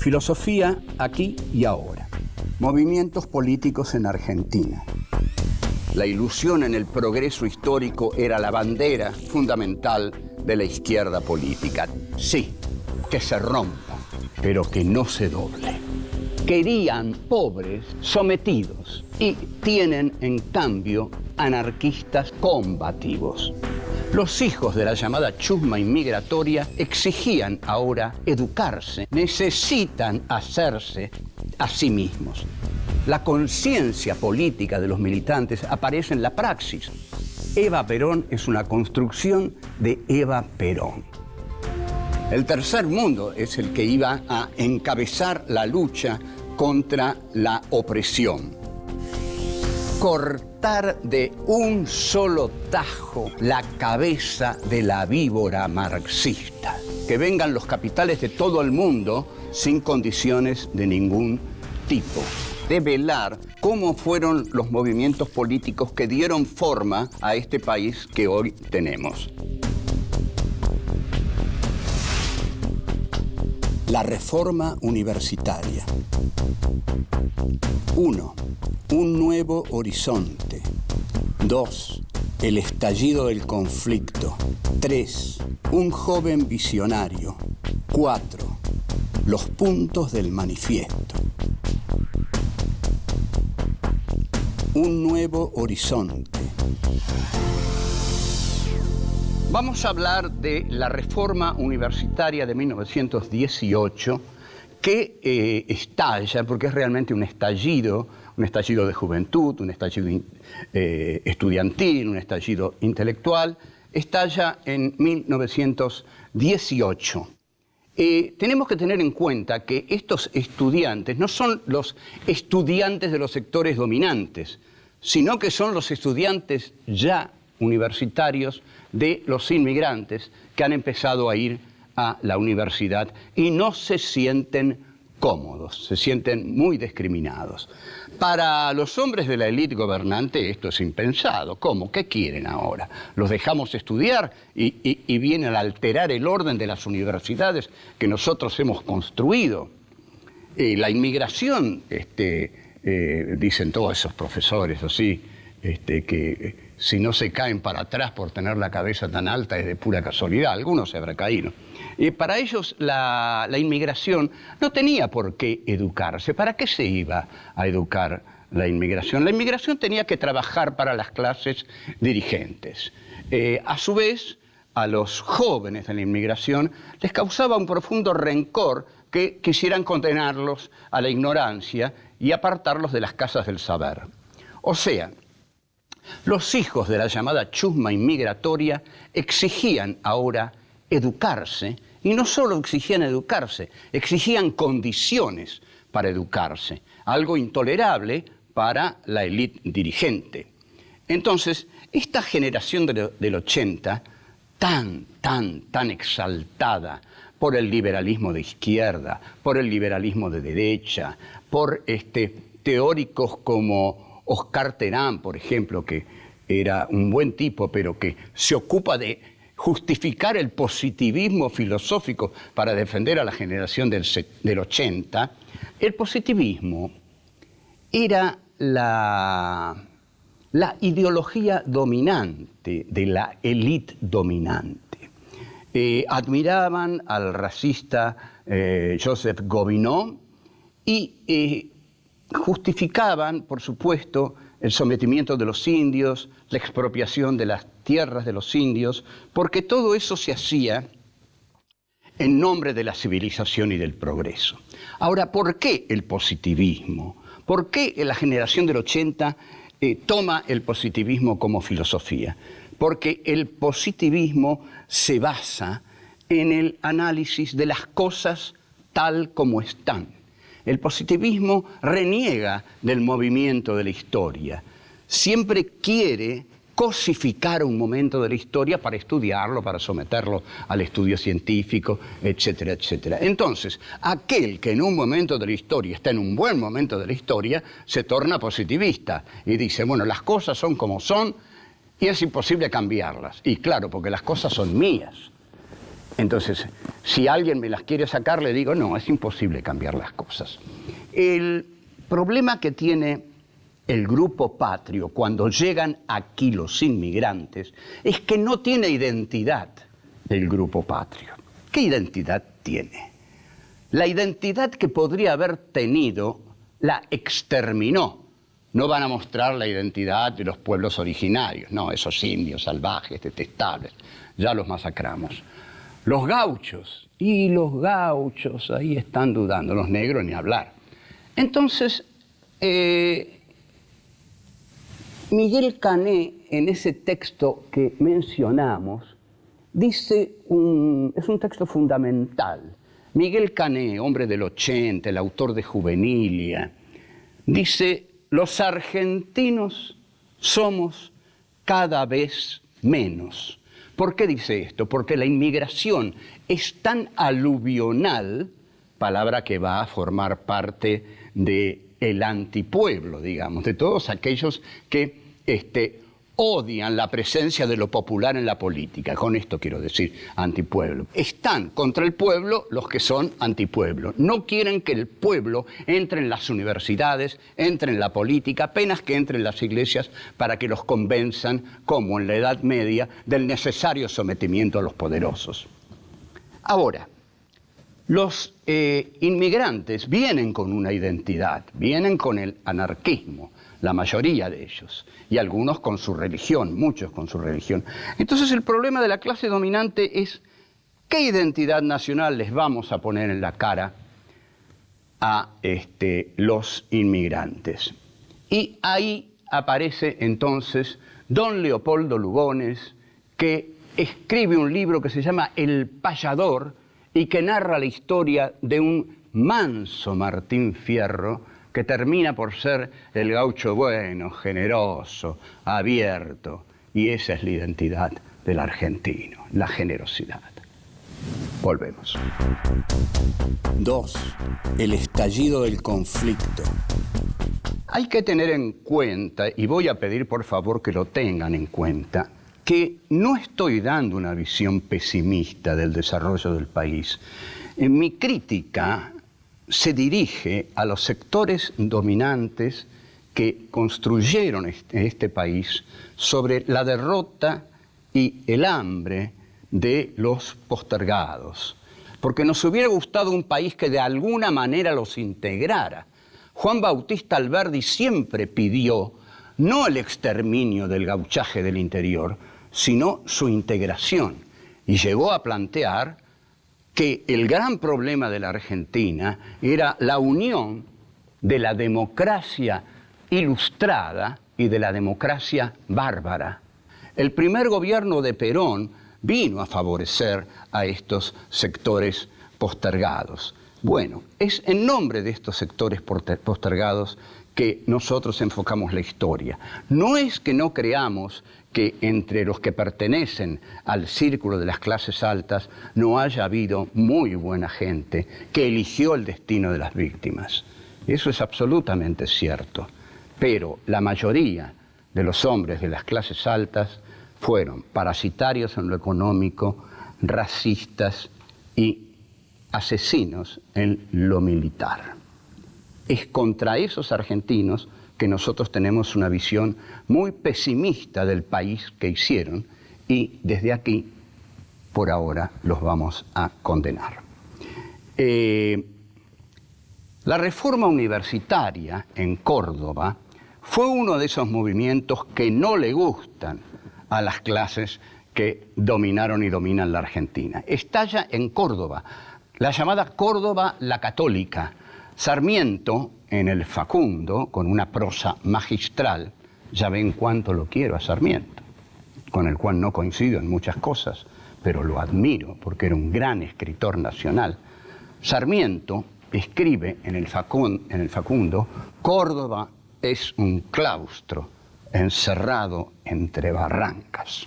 Filosofía aquí y ahora. Movimientos políticos en Argentina. La ilusión en el progreso histórico era la bandera fundamental de la izquierda política. Sí, que se rompa, pero que no se doble. Querían pobres sometidos y tienen, en cambio, anarquistas combativos. Los hijos de la llamada chusma inmigratoria exigían ahora educarse, necesitan hacerse a sí mismos. La conciencia política de los militantes aparece en la praxis. Eva Perón es una construcción de Eva Perón. El tercer mundo es el que iba a encabezar la lucha contra la opresión. Cortar de un solo tajo la cabeza de la víbora marxista. Que vengan los capitales de todo el mundo sin condiciones de ningún tipo. Develar cómo fueron los movimientos políticos que dieron forma a este país que hoy tenemos. La reforma universitaria. 1. Un nuevo horizonte. 2. El estallido del conflicto. 3. Un joven visionario. 4. Los puntos del manifiesto. Un nuevo horizonte. Vamos a hablar de la reforma universitaria de 1918 que estalla, porque es realmente un estallido de juventud, un estallido estudiantil, un estallido intelectual, estalla en 1918. Tenemos que tener en cuenta que estos estudiantes no son los estudiantes de los sectores dominantes, sino que son los estudiantes ya universitarios de los inmigrantes que han empezado a ir a la universidad y no se sienten cómodos, se sienten muy discriminados. Para los hombres de la élite gobernante esto es impensado. ¿Cómo? ¿Qué quieren ahora? ¿Los dejamos estudiar y vienen a alterar el orden de las universidades que nosotros hemos construido? La inmigración, dicen todos esos profesores así, que si no se caen para atrás por tener la cabeza tan alta es de pura casualidad, algunos se habrán caído. Para ellos la inmigración no tenía por qué educarse. ¿Para qué se iba a educar la inmigración? La inmigración tenía que trabajar para las clases dirigentes. A su vez, a los jóvenes de la inmigración les causaba un profundo rencor que quisieran condenarlos a la ignorancia y apartarlos de las casas del saber. O sea, los hijos de la llamada chusma inmigratoria exigían ahora educarse, y no solo exigían educarse, exigían condiciones para educarse, algo intolerable para la élite dirigente. Entonces, esta generación del 80, tan exaltada por el liberalismo de izquierda, por el liberalismo de derecha, por teóricos como Oscar Terán, por ejemplo, que era un buen tipo, pero que se ocupa de justificar el positivismo filosófico para defender a la generación del 80, el positivismo era la ideología dominante de la élite dominante. Admiraban al racista Joseph Gobineau y justificaban, por supuesto, el sometimiento de los indios, la expropiación de las tierras de los indios, porque todo eso se hacía en nombre de la civilización y del progreso. Ahora, ¿por qué el positivismo? ¿Por qué la generación del 80 toma el positivismo como filosofía? Porque el positivismo se basa en el análisis de las cosas tal como están. El positivismo reniega del movimiento de la historia. Siempre quiere cosificar un momento de la historia para estudiarlo, para someterlo al estudio científico, etcétera, etcétera. Entonces, aquel que en un momento de la historia está en un buen momento de la historia, se torna positivista y dice, bueno, las cosas son como son y es imposible cambiarlas. Y claro, porque las cosas son mías. Entonces, si alguien me las quiere sacar, le digo, no, es imposible cambiar las cosas. El problema que tiene el grupo patrio cuando llegan aquí los inmigrantes es que no tiene identidad el grupo patrio. ¿Qué identidad tiene? La identidad que podría haber tenido la exterminó. No van a mostrar la identidad de los pueblos originarios, no, esos indios salvajes, detestables, ya los masacramos. Los gauchos, y los gauchos ahí están dudando, los negros ni hablar. Entonces, Miguel Cané, en ese texto que mencionamos, dice, es un texto fundamental. Miguel Cané, hombre del 80, el autor de Juvenilia, dice, los argentinos somos cada vez menos. ¿Por qué dice esto? Porque la inmigración es tan aluvional, palabra que va a formar parte del antipueblo, digamos, de todos aquellos que odian la presencia de lo popular en la política. Con esto quiero decir antipueblo. Están contra el pueblo los que son antipueblo. No quieren que el pueblo entre en las universidades, entre en la política, apenas que entre en las iglesias para que los convenzan, como en la Edad Media, del necesario sometimiento a los poderosos. Ahora, los inmigrantes vienen con una identidad, vienen con el anarquismo, la mayoría de ellos, y algunos con su religión, muchos con su religión. Entonces el problema de la clase dominante es qué identidad nacional les vamos a poner en la cara a los inmigrantes. Y ahí aparece entonces don Leopoldo Lugones, que escribe un libro que se llama El Payador y que narra la historia de un manso Martín Fierro, que termina por ser el gaucho bueno, generoso, abierto. Y esa es la identidad del argentino, la generosidad. Volvemos. 2. El estallido del conflicto. Hay que tener en cuenta, y voy a pedir por favor que lo tengan en cuenta, que no estoy dando una visión pesimista del desarrollo del país. En mi crítica se dirige a los sectores dominantes que construyeron este país sobre la derrota y el hambre de los postergados. Porque nos hubiera gustado un país que de alguna manera los integrara. Juan Bautista Alberdi siempre pidió no el exterminio del gauchaje del interior, sino su integración. Y llegó a plantear que el gran problema de la Argentina era la unión de la democracia ilustrada y de la democracia bárbara. El primer gobierno de Perón vino a favorecer a estos sectores postergados. Bueno, es en nombre de estos sectores postergados que nosotros enfocamos la historia. No es que no creamos que entre los que pertenecen al círculo de las clases altas no haya habido muy buena gente que eligió el destino de las víctimas. Eso es absolutamente cierto. Pero la mayoría de los hombres de las clases altas fueron parasitarios en lo económico, racistas y asesinos en lo militar. Es contra esos argentinos que nosotros tenemos una visión muy pesimista del país que hicieron y desde aquí, por ahora, los vamos a condenar. La reforma universitaria en Córdoba fue uno de esos movimientos que no le gustan a las clases que dominaron y dominan la Argentina. Estalla en Córdoba, la llamada Córdoba la Católica. Sarmiento, en el Facundo, con una prosa magistral, ya ven cuánto lo quiero a Sarmiento, con el cual no coincido en muchas cosas, pero lo admiro porque era un gran escritor nacional. Sarmiento escribe en el Facundo, Córdoba es un claustro encerrado entre barrancas.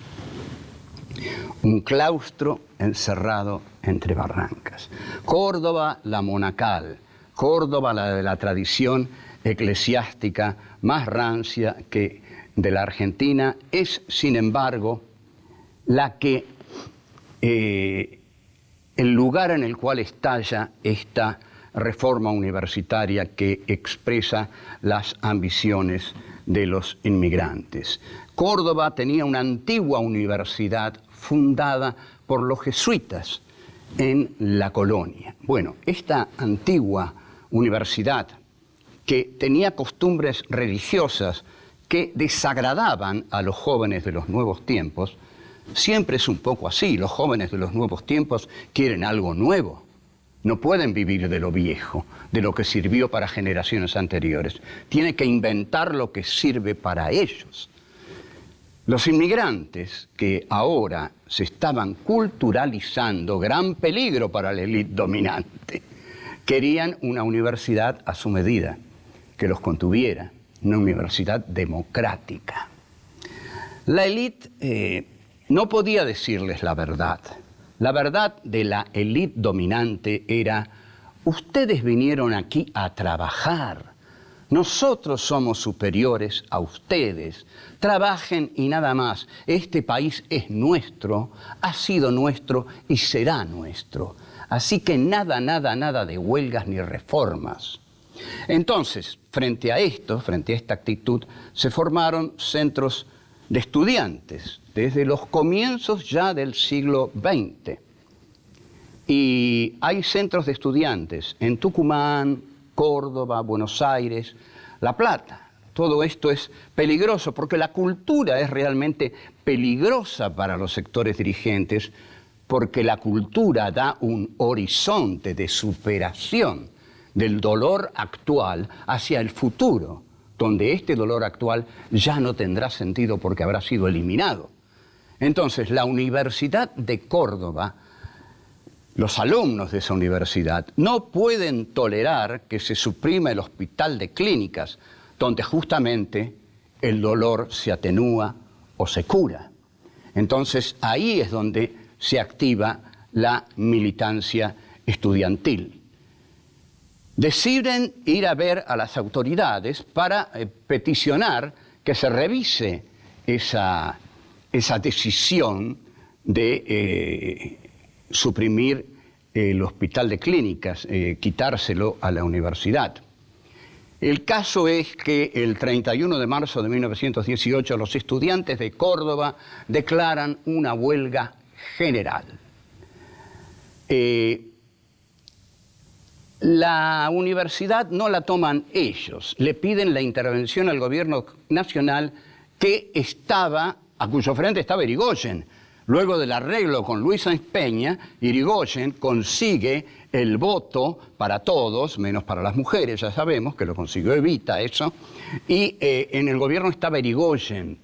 Un claustro encerrado entre barrancas. Córdoba la monacal, Córdoba la de la tradición eclesiástica más rancia que de la Argentina, es sin embargo la que el lugar en el cual estalla esta reforma universitaria que expresa las ambiciones de los inmigrantes. Córdoba tenía una antigua universidad fundada por los jesuitas en la colonia. Bueno, esta antigua universidad, que tenía costumbres religiosas que desagradaban a los jóvenes de los nuevos tiempos, siempre es un poco así. Los jóvenes de los nuevos tiempos quieren algo nuevo. No pueden vivir de lo viejo, de lo que sirvió para generaciones anteriores. Tienen que inventar lo que sirve para ellos. Los inmigrantes que ahora se estaban culturalizando, gran peligro para la élite dominante, querían una universidad a su medida, que los contuviera, una universidad democrática. La élite no podía decirles la verdad. La verdad de la élite dominante era: ustedes vinieron aquí a trabajar, nosotros somos superiores a ustedes, trabajen y nada más, este país es nuestro, ha sido nuestro y será nuestro, así que nada, nada, nada de huelgas ni reformas. Entonces, frente a esto, frente a esta actitud, se formaron centros de estudiantes, desde los comienzos ya del siglo XX. Y hay centros de estudiantes en Tucumán, Córdoba, Buenos Aires, La Plata. Todo esto es peligroso porque la cultura es realmente peligrosa para los sectores dirigentes, porque la cultura da un horizonte de superación del dolor actual hacia el futuro, donde este dolor actual ya no tendrá sentido porque habrá sido eliminado. Entonces, la Universidad de Córdoba, los alumnos de esa universidad, no pueden tolerar que se suprima el Hospital de Clínicas, donde justamente el dolor se atenúa o se cura. Entonces, ahí es donde se activa la militancia estudiantil. Deciden ir a ver a las autoridades para peticionar que se revise esa decisión de suprimir el Hospital de Clínicas, quitárselo a la universidad. El caso es que el 31 de marzo de 1918 los estudiantes de Córdoba declaran una huelga general. La universidad no la toman ellos, le piden la intervención al gobierno nacional a cuyo frente estaba Irigoyen. Luego del arreglo con Luis Sáenz Peña, Irigoyen consigue el voto para todos, menos para las mujeres, ya sabemos que lo consiguió Evita eso, y en el gobierno estaba Irigoyen.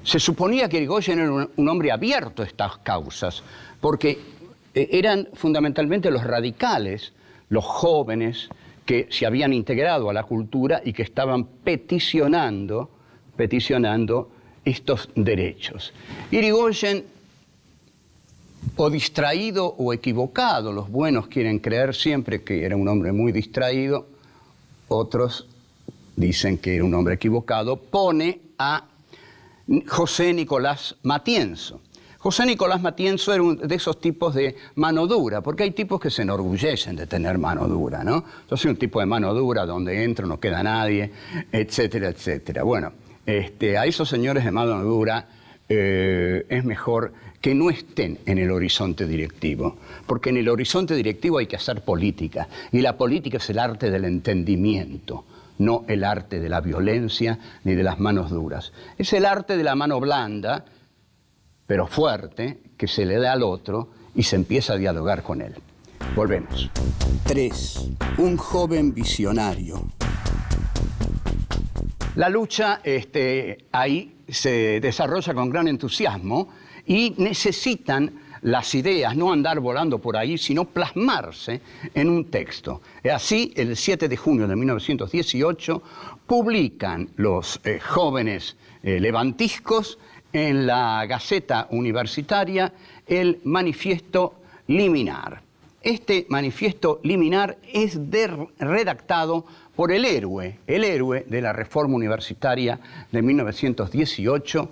Se suponía que Irigoyen era un hombre abierto a estas causas, porque eran fundamentalmente los radicales, los jóvenes que se habían integrado a la cultura y que estaban peticionando estos derechos. Irigoyen, o distraído o equivocado, los buenos quieren creer siempre que era un hombre muy distraído, otros dicen que era un hombre equivocado, pone a José Nicolás Matienzo. José Nicolás Matienzo era de esos tipos de mano dura, porque hay tipos que se enorgullecen de tener mano dura, ¿no? Yo soy un tipo de mano dura donde entro, no queda nadie, etcétera, etcétera. Bueno, a esos señores de mano dura es mejor que no estén en el horizonte directivo, porque en el horizonte directivo hay que hacer política, y la política es el arte del entendimiento, no el arte de la violencia ni de las manos duras. Es el arte de la mano blanda, pero fuerte, que se le da al otro y se empieza a dialogar con él. Volvemos. 3. Un joven visionario. La lucha ahí se desarrolla con gran entusiasmo y necesitan las ideas, no andar volando por ahí, sino plasmarse en un texto. Así, el 7 de junio de 1918, publican los jóvenes levantiscos en la Gaceta Universitaria el Manifiesto Liminar. Este Manifiesto Liminar es redactado por el héroe de la Reforma Universitaria de 1918,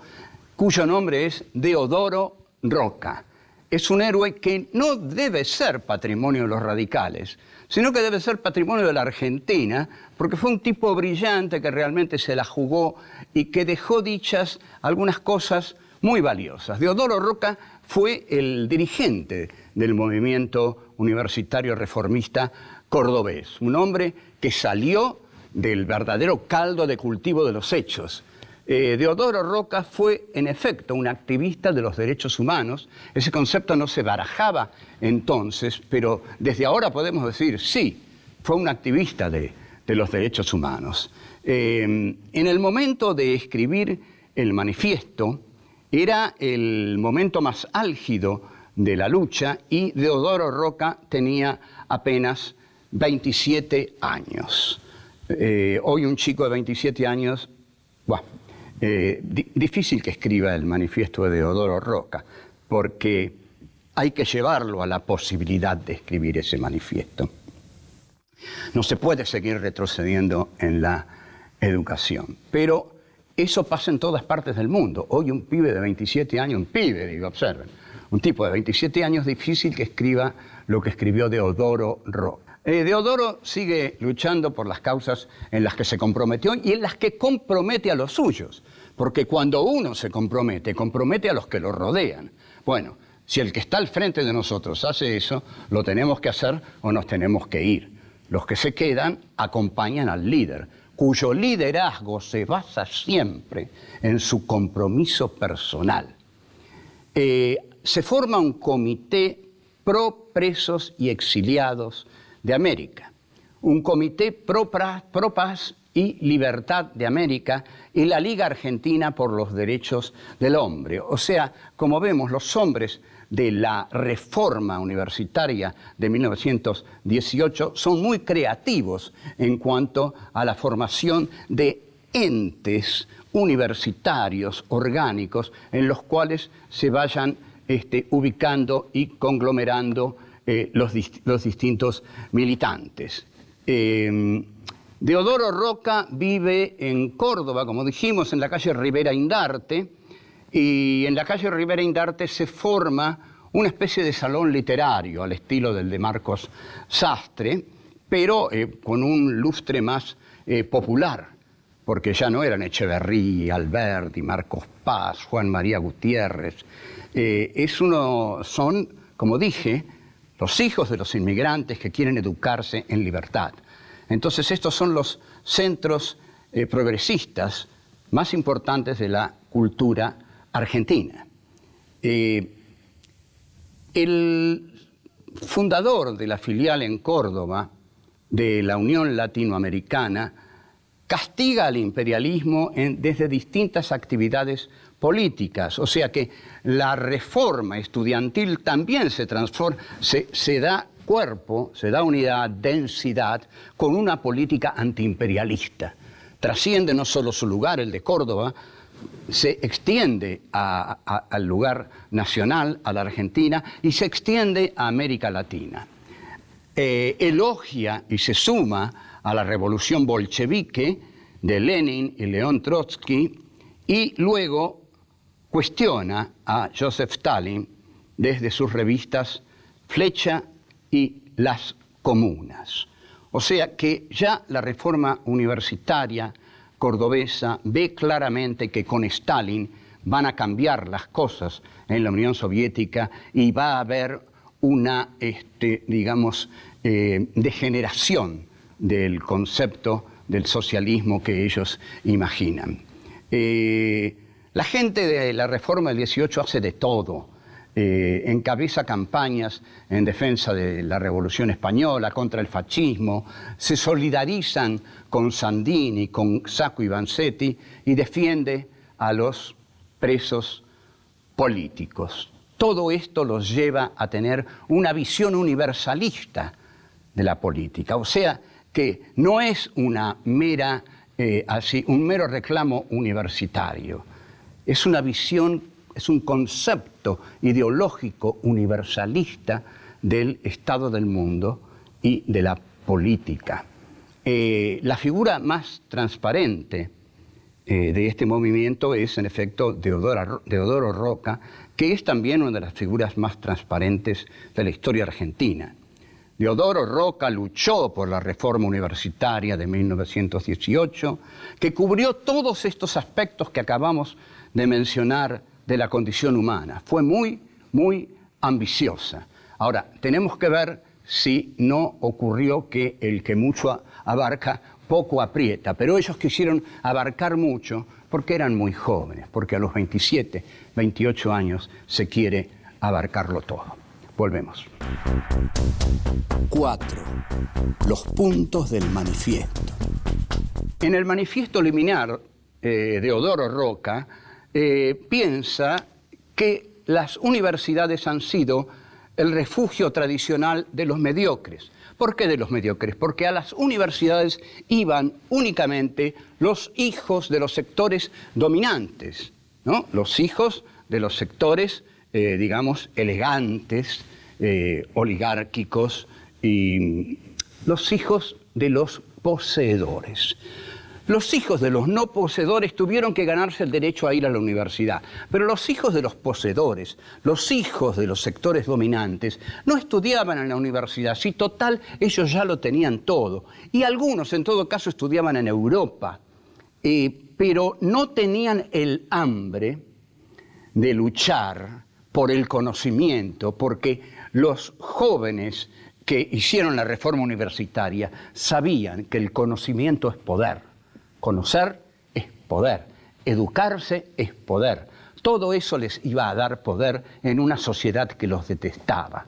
cuyo nombre es Deodoro Roca. es un héroe que no debe ser patrimonio de los radicales, sino que debe ser patrimonio de la Argentina, porque fue un tipo brillante que realmente se la jugó y que dejó dichas algunas cosas muy valiosas. Deodoro Roca fue el dirigente del movimiento universitario reformista cordobés, un hombre que salió del verdadero caldo de cultivo de los hechos. Deodoro Roca fue, en efecto, un activista de los derechos humanos. Ese concepto no se barajaba entonces, pero desde ahora podemos decir, sí, fue un activista de los derechos humanos. En el momento de escribir el manifiesto, era el momento más álgido de la lucha y Deodoro Roca tenía apenas 27 años. Hoy un chico de 27 años, difícil que escriba el manifiesto de Deodoro Roca, porque hay que llevarlo a la posibilidad de escribir ese manifiesto. No se puede seguir retrocediendo en la educación, pero eso pasa en todas partes del mundo. Hoy un pibe de 27 años, observen, un tipo de 27 años difícil que escriba lo que escribió Deodoro Roca. Deodoro sigue luchando por las causas en las que se comprometió y en las que compromete a los suyos, porque cuando uno se compromete, compromete a los que lo rodean. Bueno, si el que está al frente de nosotros hace eso, lo tenemos que hacer o nos tenemos que ir. Los que se quedan acompañan al líder, cuyo liderazgo se basa siempre en su compromiso personal. Se forma un comité pro presos y exiliados de América, un comité pro paz y libertad de América y la Liga Argentina por los Derechos del Hombre. O sea, como vemos, los hombres de la reforma universitaria de 1918 son muy creativos en cuanto a la formación de entes universitarios orgánicos en los cuales se vayan ubicando y conglomerando los distintos militantes. Deodoro Roca vive en Córdoba, como dijimos, en la calle Rivera Indarte, y en la calle Rivera Indarte se forma una especie de salón literario al estilo del de Marcos Sastre, pero con un lustre más popular, porque ya no eran Echeverría, Alberti, Marcos Paz, Juan María Gutiérrez. Son, como dije, los hijos de los inmigrantes que quieren educarse en libertad. Entonces estos son los centros progresistas más importantes de la cultura argentina. El fundador de la filial en Córdoba de la Unión Latinoamericana castiga al imperialismo desde distintas actividades políticas, o sea que la reforma estudiantil también se transforma, se da cuerpo, se da unidad, densidad, con una política antiimperialista. Trasciende no solo su lugar, el de Córdoba, se extiende al lugar nacional, a la Argentina, y se extiende a América Latina. Elogia y se suma a la revolución bolchevique de Lenin y León Trotsky, y luego cuestiona a Joseph Stalin desde sus revistas Flecha y Las Comunas. O sea que ya la reforma universitaria cordobesa ve claramente que con Stalin van a cambiar las cosas en la Unión Soviética y va a haber una, degeneración del concepto del socialismo que ellos imaginan. La gente de la reforma del 18 hace de todo. Encabeza campañas en defensa de la Revolución Española, contra el fascismo, se solidarizan con Sandini, con Sacco y Vanzetti y defiende a los presos políticos. Todo esto los lleva a tener una visión universalista de la política, o sea que no es una mera, un mero reclamo universitario, es una visión, es un concepto ideológico universalista del estado del mundo y de la política. La figura más transparente de este movimiento es, en efecto, Deodoro Roca, que es también una de las figuras más transparentes de la historia argentina. Deodoro Roca luchó por la reforma universitaria de 1918, que cubrió todos estos aspectos que acabamos de mencionar de la condición humana. Fue muy, muy ambiciosa. Ahora, tenemos que ver si no ocurrió que el que mucho abarca, poco aprieta, pero ellos quisieron abarcar mucho porque eran muy jóvenes, porque a los 27, 28 años se quiere abarcarlo todo. Volvemos. 4. Los puntos del manifiesto. En el manifiesto liminar, Deodoro Roca piensa que las universidades han sido el refugio tradicional de los mediocres. ¿Por qué de los mediocres? Porque a las universidades iban únicamente los hijos de los sectores dominantes, ¿no? Los hijos de los sectores, digamos, elegantes, oligárquicos, y los hijos de los poseedores. Los hijos de los no poseedores tuvieron que ganarse el derecho a ir a la universidad, pero los hijos de los poseedores, los hijos de los sectores dominantes, no estudiaban en la universidad. Sí, total, ellos ya lo tenían todo. Y algunos, en todo caso, estudiaban en Europa, pero no tenían el hambre de luchar por el conocimiento, porque los jóvenes que hicieron la reforma universitaria sabían que el conocimiento es poder. Conocer es poder, educarse es poder. Todo eso les iba a dar poder en una sociedad que los detestaba.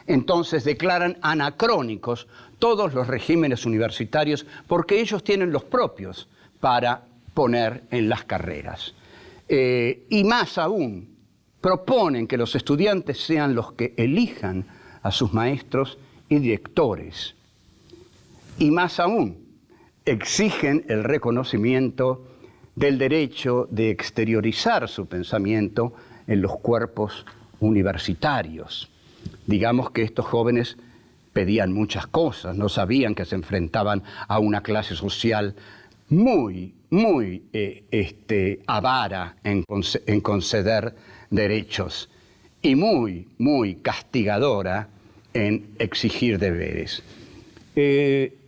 Entonces declaran anacrónicos todos los regímenes universitarios porque ellos tienen los propios para poner en las carreras. Y más aún, proponen que los estudiantes sean los que elijan a sus maestros y directores. Y más aún, exigen el reconocimiento del derecho de exteriorizar su pensamiento en los cuerpos universitarios. Digamos que estos jóvenes pedían muchas cosas, no sabían que se enfrentaban a una clase social muy avara en conceder derechos y muy castigadora en exigir deberes.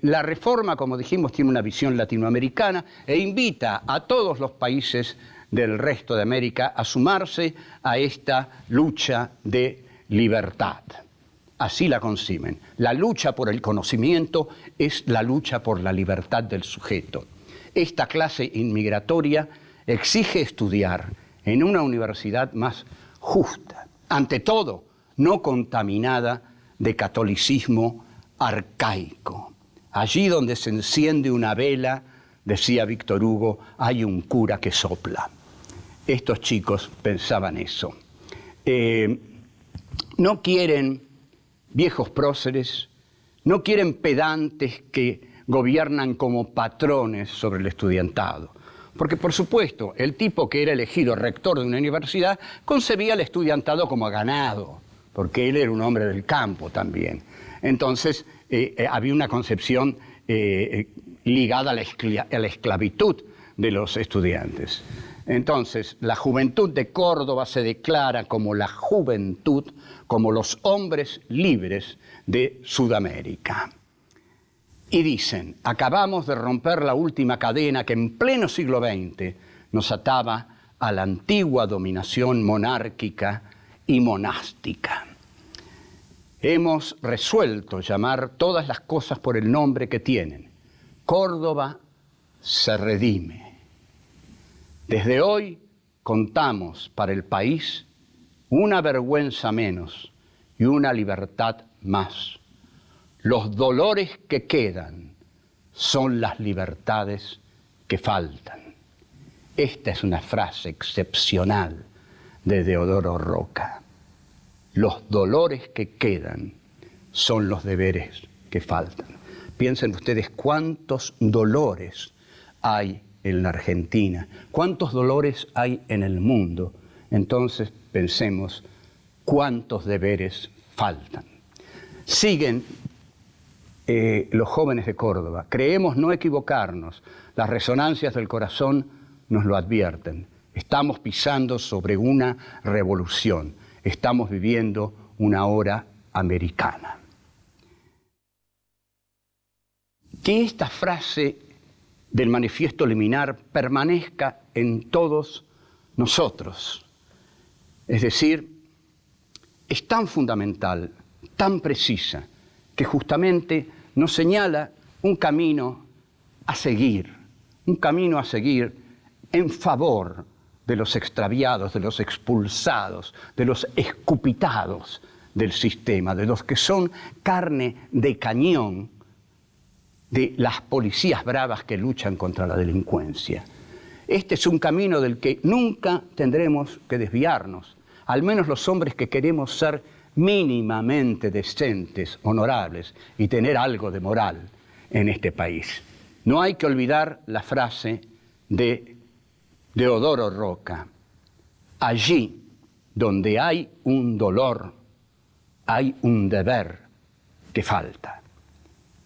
La reforma, como dijimos, tiene una visión latinoamericana e invita a todos los países del resto de América a sumarse a esta lucha de libertad. Así la conciben. La lucha por el conocimiento es la lucha por la libertad del sujeto. Esta clase inmigratoria exige estudiar en una universidad más justa, ante todo, no contaminada de catolicismo arcaico. Allí donde se enciende una vela, decía Víctor Hugo, hay un cura que sopla. Estos chicos pensaban eso. No quieren viejos próceres, no quieren pedantes que gobiernan como patrones sobre el estudiantado. Porque, por supuesto, el tipo que era elegido rector de una universidad concebía al estudiantado como ganado, porque él era un hombre del campo también. Entonces, había una concepción ligada a la esclavitud de los estudiantes. Entonces, la juventud de Córdoba se declara como la juventud, como los hombres libres de Sudamérica. Y dicen, acabamos de romper la última cadena que en pleno siglo XX nos ataba a la antigua dominación monárquica y monástica. Hemos resuelto llamar todas las cosas por el nombre que tienen. Córdoba se redime. Desde hoy contamos para el país una vergüenza menos y una libertad más. Los dolores que quedan son las libertades que faltan. Esta es una frase excepcional de Deodoro Roca. Los dolores que quedan son los deberes que faltan. Piensen ustedes cuántos dolores hay en la Argentina, cuántos dolores hay en el mundo. Entonces pensemos cuántos deberes faltan. Siguen los jóvenes de Córdoba. Creemos no equivocarnos. Las resonancias del corazón nos lo advierten. Estamos pisando sobre una revolución. Estamos viviendo una hora americana. Que esta frase del manifiesto liminar permanezca en todos nosotros. Es decir, es tan fundamental, tan precisa, que justamente nos señala un camino a seguir en favor de los extraviados, de los expulsados, de los escupitados del sistema, de los que son carne de cañón de las policías bravas que luchan contra la delincuencia. Este es un camino del que nunca tendremos que desviarnos, al menos los hombres que queremos ser mínimamente decentes, honorables y tener algo de moral en este país. No hay que olvidar la frase de Deodoro Roca: allí donde hay un dolor, hay un deber que falta.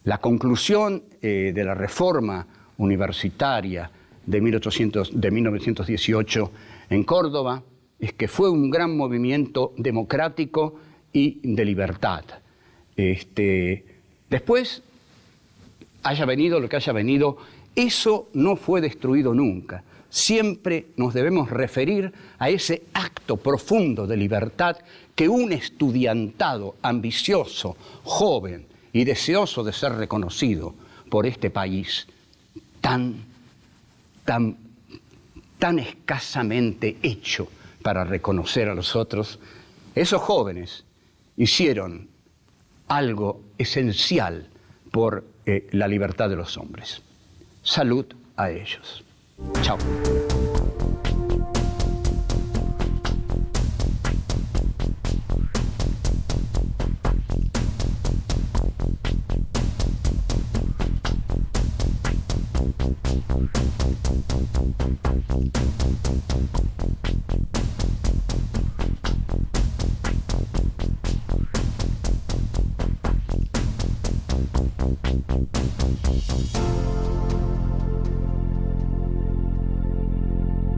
La conclusión de la reforma universitaria de 1918 en Córdoba es que fue un gran movimiento democrático y de libertad. Después, haya venido lo que haya venido, eso no fue destruido nunca. Siempre nos debemos referir a ese acto profundo de libertad que un estudiantado ambicioso, joven y deseoso de ser reconocido por este país tan escasamente hecho para reconocer a los otros, esos jóvenes hicieron algo esencial por la libertad de los hombres. Salud a ellos. Chao.